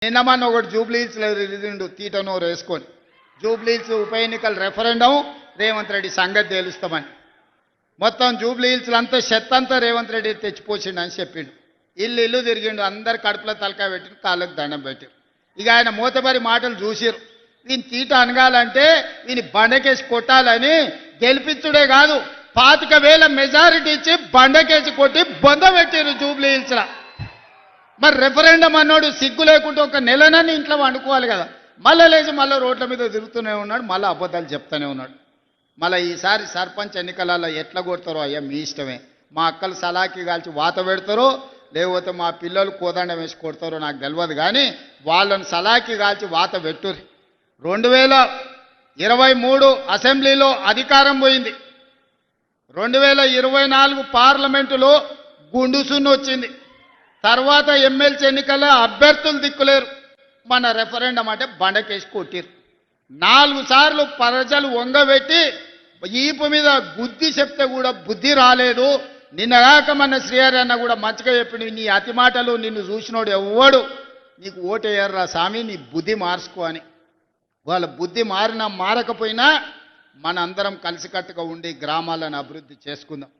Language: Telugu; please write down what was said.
నిన్న మొన్న ఒకటి జూబ్లీహిల్స్లో రిలీజిండు తీటనోరు వేసుకొని జూబ్లీహిల్స్ ఉప ఎన్నికల రెఫరెండం రేవంత్ రెడ్డి సంగతి తేలుస్తామని మొత్తం జూబ్లీహిల్స్లో అంతా చెత్త అంతా రేవంత్ రెడ్డి తెచ్చిపోసిండు అని చెప్పిండు. ఇల్లు తిరిగిండు, అందరు కడుపులో తలకాయ పెట్టిన కాళ్ళకు దండం పెట్టారు. ఇక ఆయన మూతబరి మాటలు చూసిరు. వీని తీట అనగాలంటే వీని బండకేసి కొట్టాలని గెలిపించుడే కాదు 25,000 మెజారిటీ ఇచ్చి బండకేసి కొట్టి బొంద పెట్టారు జూబ్లీహిల్స్లో. మరి రెఫరెండం అన్నాడు సిగ్గు లేకుంటే ఒక నెలనని ఇంట్లో వండుకోవాలి కదా, మళ్ళీ లేచి మళ్ళీ రోడ్ల మీద తిరుగుతూనే ఉన్నాడు, మళ్ళీ అబద్ధాలు చెప్తూనే ఉన్నాడు. మళ్ళీ ఈసారి సర్పంచ్ ఎన్నికలలో ఎట్లా కొడతారో అయ్యా మీ ఇష్టమే. మా అక్కలు సలాకి కాల్చి వాత పెడతారో లేకపోతే మా పిల్లలు కోదండం వేసి కొడతారో నాకు తెలియదు, కానీ వాళ్ళని సలాకి కాల్చి వాత పెట్టుర్రి. 2023 అసెంబ్లీలో అధికారం పోయింది, 2024 పార్లమెంటులో గుండుసున్ను వచ్చింది. తర్వాత ఎమ్మెల్సీ ఎన్నికల్లో అభ్యర్థులు దిక్కులేరు. మన రెఫరెండం అంటే బండకేసి కొట్టిరు. 4 సార్లు ప్రజలు వంగబెట్టి ఈపు మీద బుద్ధి చెప్తే కూడా బుద్ధి రాలేదు. నిన్నగాక మన శ్రీహరి అన్న కూడా మంచిగా చెప్పిండు, నీ అతి మాటలు నిన్ను చూసినోడు ఎవ్వడు నీకు ఓటేయర్రా స్వామి, నీ బుద్ధి మార్చుకో అని. వాళ్ళ బుద్ధి మారినా మారకపోయినా మన అందరం కలిసికట్టుగా ఉండి గ్రామాలను అభివృద్ధి చేసుకుందాం.